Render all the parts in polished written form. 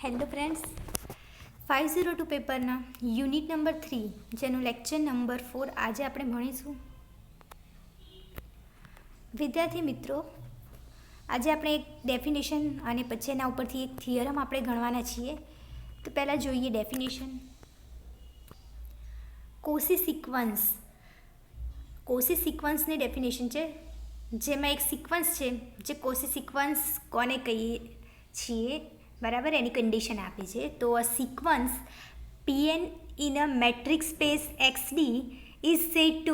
Hello friends, 502 પેપરના unit number 3 જેનું lecture number 4 આજે આપણે ભણીશું. વિદ્યાર્થી મિત્રો, આજે આપણે એક ડેફિનેશન અને પછી એના ઉપરથી એક થિયરમ આપણે ગણવાના છીએ. તો પહેલાં જોઈએ ડેફિનેશન. કોસી સિક્વન્સની ડેફિનેશન છે, જેમાં એક સિક્વન્સ છે જે કોસી સિક્વન્સ કોને કહીએ છીએ, બરાબર, એની કન્ડિશન આપી છે. તો અ sequence Pn in a metric space XD is said to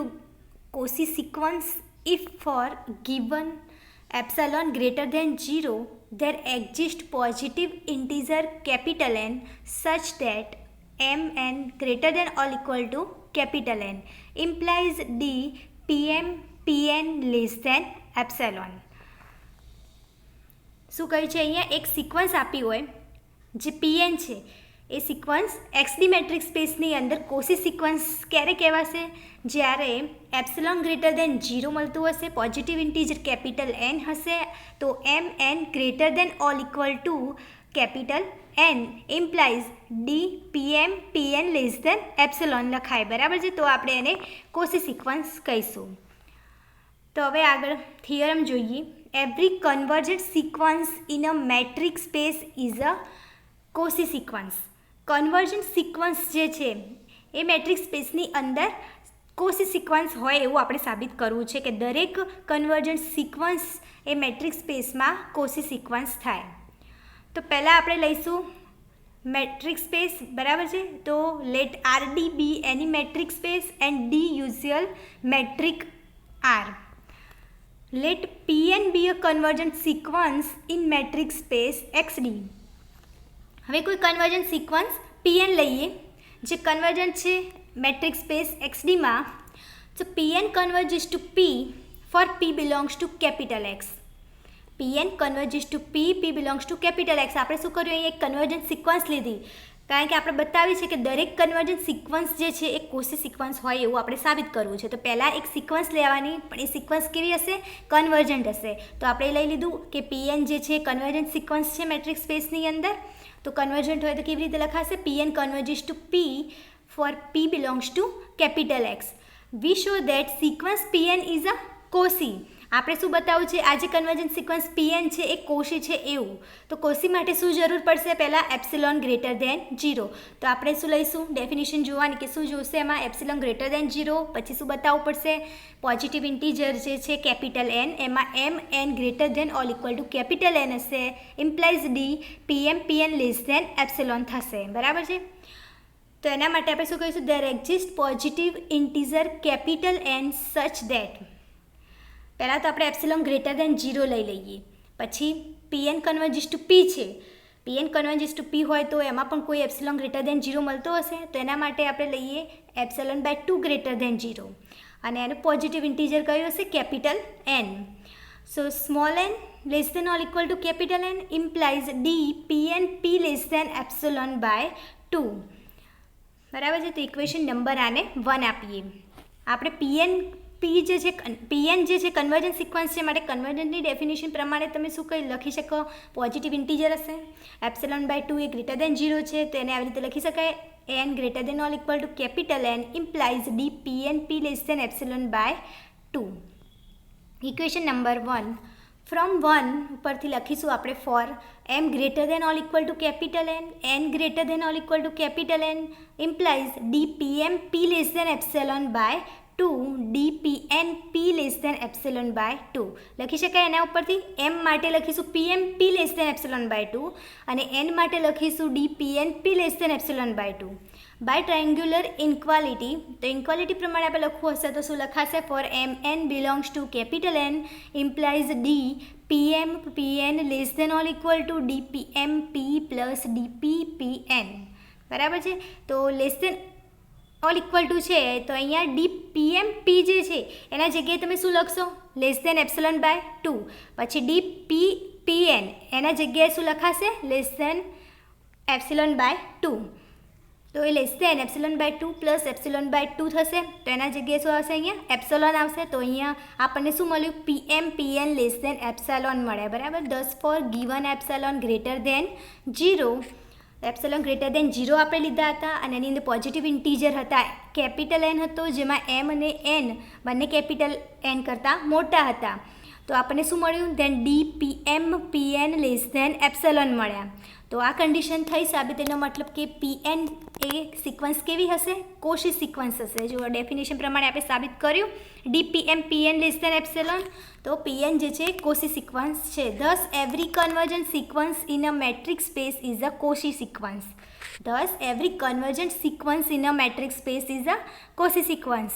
Cauchy sequence if for given epsilon greater than 0 there exists positive integer capital N such that mn greater than or equal to capital N implies D Pm Pn less than epsilon. શું કહ્યું છે અહીંયા? એક sequence આપી હોય જે Pn છે, એ sequence XD metric સ્પેસની અંદર કોસી સિક્વન્સ ક્યારે કહેવાશે? જ્યારે એપ્સિલોન ગ્રેટર દેન 0 મળતું હશે, પોઝિટિવ ઇન્ટીજર કેપિટલ N હશે, તો mn greater than or equal to capital N implies d Pm Pn less than epsilon લખાય, બરાબર છે. તો આપણે એને કોસી સિક્વન્સ કહીશું. તો હવે આગળ થિયરમ જોઈએ. Every convergent sequence in a metric space is a Cauchy sequence. Convergent sequence જે છે એ મેટ્રિક સ્પેસની અંદર કોસી સિક્વન્સ હોય એવું આપણે સાબિત કરવું છે કે દરેક કન્વર્જન્ટ સિક્વન્સ એ મેટ્રિક સ્પેસમાં કોસી સિક્વન્સ થાય. તો પહેલાં આપણે લઈશું મેટ્રિક સ્પેસ, બરાબર છે. તો let R d be any metric space and d usual metric R. Let Pn be a convergent sequence in metric space XD. હવે કોઈ કન્વર્જન્ટ સિક્વન્સ Pn લઈએ જે કન્વર્જન્ટ છે મેટ્રિક સ્પેસ XDમાં. તો Pn converges to P for P belongs to capital X. Pn converges to P belongs to capital X. આપણે શું કર્યું? અહીંયા એક કન્વર્જન્ટ સિક્વન્સ લીધી, કારણ કે આપણે બતાવ્યું છે કે દરેક કન્વર્જન્ટ સિક્વન્સ જે છે એ કોસી સિક્વન્સ હોય એવું આપણે સાબિત કરવું છે. તો પહેલાં એક સિક્વન્સ લેવાની, પણ એ સિક્વન્સ કેવી હશે? કન્વર્જન્ટ હશે. તો આપણે લઈ લીધું કે Pn જે છે કન્વર્જન્ટ સિક્વન્સ છે મેટ્રિક સ્પેસની અંદર. તો કન્વર્જન્ટ હોય તો કેવી રીતે લખાશે? Pn converges to P for P belongs to capital X. We show that sequence Pn is a Cauchy. આપણે શું બતાવવું છે? આ જે કન્વર્જન્ટ સિક્વન્સ Pn છે એ કોશી છે એવું. તો કોશી માટે શું જરૂર પડશે? પહેલાં એપ્સિલોન ગ્રેટર દેન 0. તો આપણે શું લઈશું? ડેફિનેશન જોવાની કે શું જોશે એમાં? Epsilon greater than 0. પછી શું બતાવવું પડશે? પોઝિટિવ ઇન્ટીજર જે છે કેપિટલ N, એમાં mn greater than or equal to capital N હશે, implies d Pm Pn less than epsilon થશે, બરાબર છે. તો એના માટે આપણે શું કહીશું? There exist positive integer capital N such that. પહેલાં તો આપણે એપ્સિલોન ગ્રેટર દેન 0 લઈ લઈએ. પછી Pn કન્વર્જિસ ટુ P છે. Pn કન્વર્જિસ ટુ P હોય તો એમાં પણ કોઈ એપ્સિલોન ગ્રેટર દેન 0 મળતો હશે. તો એના માટે આપણે લઈએ એપ્સિલોન બાય 2 ગ્રેટર દેન 0, અને એનું પોઝિટિવ ઇન્ટીજર કયું હશે? Capital N. So small n less than or equal to capital N implies d Pn P less than epsilon by 2, બરાબર છે. તો ઇક્વેશન નંબર આને 1 આપીએ. આપણે Pn જે છે કન્વર્જન્ટ સિક્વન્સ છે, માટે કન્વર્જન્ટની ડેફિનેશન પ્રમાણે તમે શું કહી લખી શકો? પોઝિટિવ ઇન્ટીજર હશે. એપ્સિલોન બાય 2 એ ગ્રેટર દેન 0 છે, તો એને આવી રીતે લખી શકાય n greater than or equal to capital N implies d Pn P less than epsilon by 2. Equation number 1 from 1 ઉપરથી લખીશું આપણે for m greater than or equal to capital n greater than or equal to capital N implies d Pm P less than epsilon by 2 d Pn P less than epsilon by 2 લખી શકાય. એના ઉપરથી m માટે લખીશું Pm P less than epsilon by 2, અને n માટે લખીશું d Pn P less than epsilon by 2. By triangular inequality, તો ઇનક્વાલિટી પ્રમાણે આપણે લખવું હશે તો શું લખાશે? For mn belongs to capital N implies d Pm Pn less than or equal to d Pm P plus d Pn, બરાબર છે. તો less than or equal to છે, તો અહીંયા ડી Pm P જે છે એના જગ્યાએ તમે શું લખશો? Less than epsilon by 2. પછી ડી Pn એના જગ્યાએ શું લખાશે? Less than epsilon by 2. તો એ less than epsilon by 2 plus epsilon by 2 થશે. તો એના જગ્યાએ શું આવશે? અહીંયા એપ્સિલોન આવશે. તો અહીંયા આપણને શું મળ્યું? Pm Pn less than epsilon મળે, બરાબર. 10 for given epsilon greater than 0 epsilon greater than 0 આપણે લીધા હતા અને એની અંદર પોઝિટિવ ઇન્ટીજર હતા. કેપિટલ એન હતો જેમાં એમ અને એન બંને કેપિટલ એન કરતાં મોટા હતા. તો આપણને શું મળ્યું? Then DPM less than epsilon મળ્યા. તો આ કન્ડિશન થઈ સાબિત. એનો મતલબ કે PN એ સિક્વન્સ કેવી હશે? કોશી સિક્વન્સ હશે. જો ડેફિનેશન પ્રમાણે આપણે સાબિત કર્યું DPM લેસ ધેન એપ્સલોન. તો PN જે છે કોશી સિક્વન્સ છે. Thus every convergent sequence in a metric space is a Cauchy sequence. Thus every convergent sequence in a metric space is a Cauchy sequence.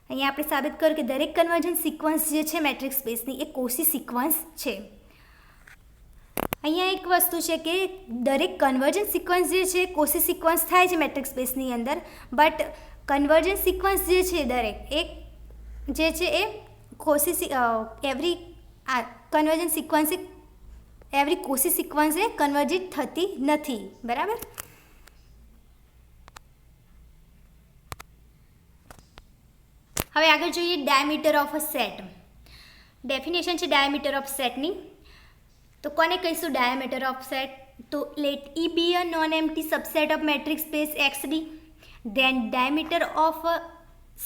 અહીંયા આપણે સાબિત કર્યું કે દરેક કન્વર્જન્ટ સિક્વન્સ જે છે મેટ્રિક સ્પેસની એ કોશી સિક્વન્સ છે. અહીંયા એક વસ્તુ છે કે દરેક કન્વર્જન્ટ સિક્વન્સ જે છે કોશી સિક્વન્સ થાય છે મેટ્રિક સ્પેસની અંદર, બટ કન્વર્જન્ટ સિક્વન્સ જે છે દરેક એક જે છે એ કોશી એવરી કન્વર્જન્ટ સિક્વન્સ એવરી કોશી સિક્વન્સ એ કન્વર્જિટ થતી નથી. બરાબર. હવે આગળ જોઈએ diameter of a set. Definition છે ડાયામીટર ઓફ સેટની. તો કોને કહીશું ડાયામીટર ઓફ સેટ? તો late E be a non-empty subset of metric space XD. Then diameter of a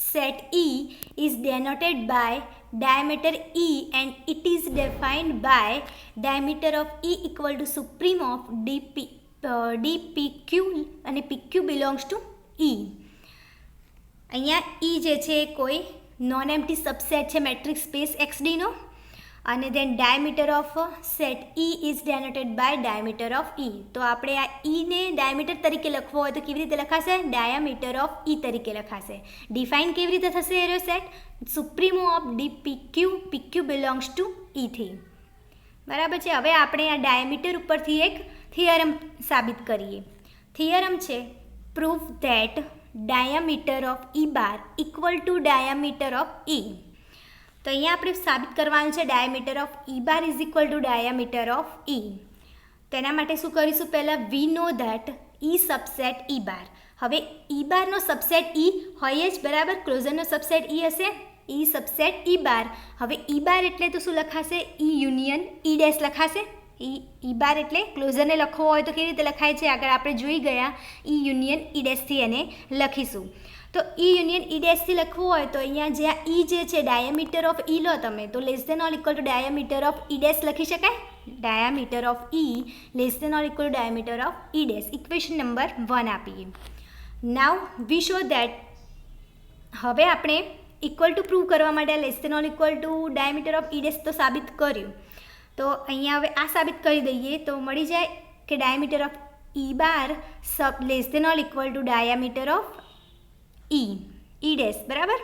set E is denoted by diameter E and it is defined by diameter of E equal to supreme of dpq અને pq belongs to E. અહીંયા E જે છે કોઈ non empty subset છે metric space XDનો અને then diameter of set E is denoted by diameter of E. તો આપણે આ E ને ડાયામીટર તરીકે લખવો હોય તો કેવી રીતે લખાશે? ડાયામીટર ઓફ E તરીકે લખાશે. ડિફાઇન કેવી રીતે થશે arrow set? Supremo of pq belongs to E થી. બરાબર છે. હવે આપણે આ ડાયામીટર ઉપરથી એક થિયરમ સાબિત કરીએ. થિયરમ છે proof that diameter of E bar equal to diameter of E. તો અહીંયા આપણે સાબિત કરવાનું છે diameter of E bar is equal to diameter of E. તો એના માટે શું કરીશું? પહેલાં we know that E subset E bar. હવે E બારનો સબસેટ E હોય જ. બરાબર. ક્લોઝરનો સબસેટ E હશે. E subset E bar. હવે E bar એટલે તો શું લખાશે? E યુનિયન E ડેશ લખાશે. E બાર એટલે ક્લોઝરને લખવો હોય તો કેવી રીતે લખાય છે? આગળ આપણે જોઈ ગયા E યુનિયન E ડેશથી એને લખીશું. તો E યુનિયન E ડેશથી લખવું હોય તો અહીંયા જે આ E જે છે ડાયામીટર ઓફ E લો તમે તો less than or equal to diameter of E dash લખી શકાય. Diameter of E less than or equal to diameter of E dash. Equation number 1 આપીએ. Now we show that. હવે આપણે ઇક્વલ ટુ પ્રૂવ કરવા માટે less than or equal to diameter of E dash તો સાબિત કર્યું. તો અહીંયા હવે આ સાબિત કરી દઈએ તો મળી જાય કે diameter of E bar less than or equal to diameter of E dash. બરાબર.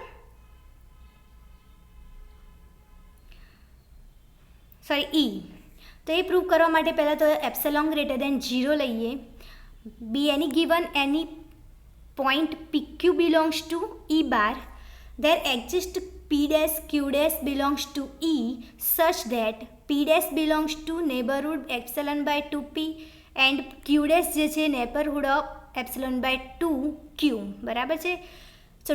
Sorry E. તો એ પ્રૂવ કરવા માટે પહેલાં તો એપ્સલોન ગ્રેટર દેન 0 લઈએ. Be any given any point PQ belongs to E bar. there exist P dash Q dash belongs to E such that P dash belongs to neighborhood epsilon by 2P and Q dash જે છે neighborhood of epsilon by 2Q. બરાબર છે. સો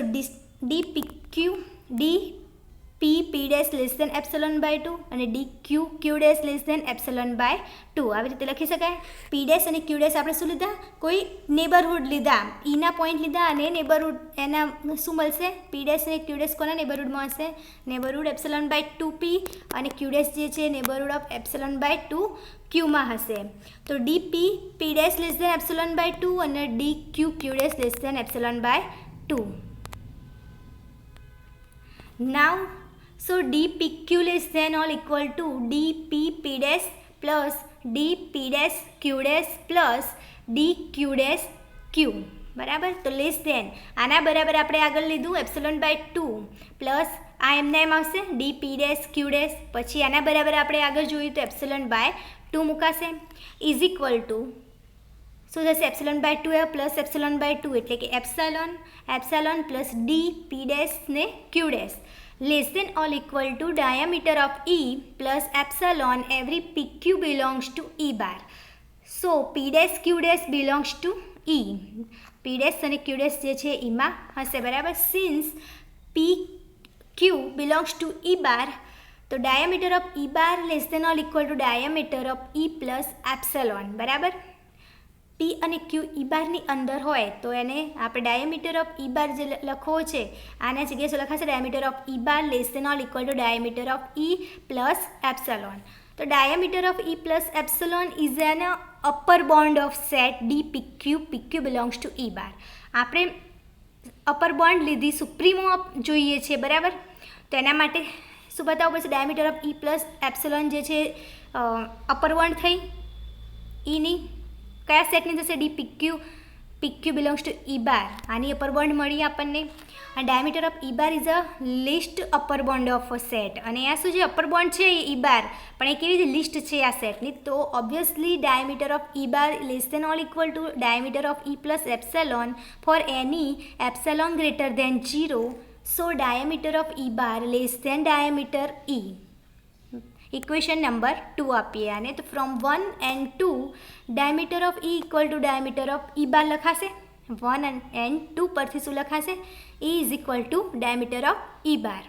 DP dash less than epsilon by 2 અને DQ dash less than epsilon by 2 આવી રીતે લખી શકાય. P dash અને Q dash આપણે શું લીધા? કોઈ નેબરહુડ લીધા. Eના પોઈન્ટ લીધા અને નેબરહુડ એના શું મળશે? P dash અને Q dash કોના નેબરહુડમાં હશે? નેબરહુડ એપ્સિલોન બાય 2P અને Q dash જે છે નેબરહુડ ઓફ એપ્સિલોન બાય 2Qમાં હશે. તો DP P dash less than epsilon by 2 અને DQ dash less than epsilon by 2. Now so DPQ less than or equal to DPP dash plus DP dash Q dash plus DQ dash Q. બરાબર. તો less than આના બરાબર આપણે આગળ લીધું epsilon by 2 plus આ એમને એમ આવશે DP dash Q dash. પછી આના બરાબર આપણે આગળ જોયું તો એપ્સિલોન બાય 2 મુકાશે. ઇઝ ઇક્વલ ટુ શું થશે? Epsilon by 2 plus epsilon by 2 એટલે કે એપ્સિલોન પ્લસ DP dash ને Q dash less than or equal to diameter of E plus epsilon every PQ belongs to E bar. So P dash Q dash belongs to E. P dash અને Q dash જે છે એમાં હશે. બરાબર. Since PQ belongs to E bar તો diameter of E bar less than or equal to diameter of E plus epsilon. બરાબર. પી અને ક્યુ ઈ બારની અંદર હોય તો એને આપણે ડાયામીટર ઓફ ઈ બાર જે લખવો છે આના જગ્યાએ શું લખાશે diameter of E bar less than or equal to diameter of E plus epsilon. તો diameter of E plus epsilon is an upper bound of set d PQ PQ belongs to E bar. આપણે upper bond લીધી supremo જોઈએ છે બરાબર. તો એના માટે શું બતાવવું પડશે diameter of E plus epsilon જે છે અપર બોન્ડ થઈ ઈની કયા સેટની થશે d PQ PQ belongs to E bar. આની અપર બોન્ડ મળી આપણને. અને diameter of E bar is a least upper bound of a set. અને આ શું છે અપર બોન્ડ છે ઈ બાર પણ એ કેવી લિસ્ટ છે આ સેટની. તો obviously diameter of E bar less than or equal to diameter of E plus epsilon for any epsilon greater than 0. So diameter of E bar less than diameter E. Equation number 2 આપીએ આને. તો from 1 and 2 diameter of E equal to diameter of E bar લખાશે. 1 and 2 પરથી શું લખાશે E is equal to diameter of E bar.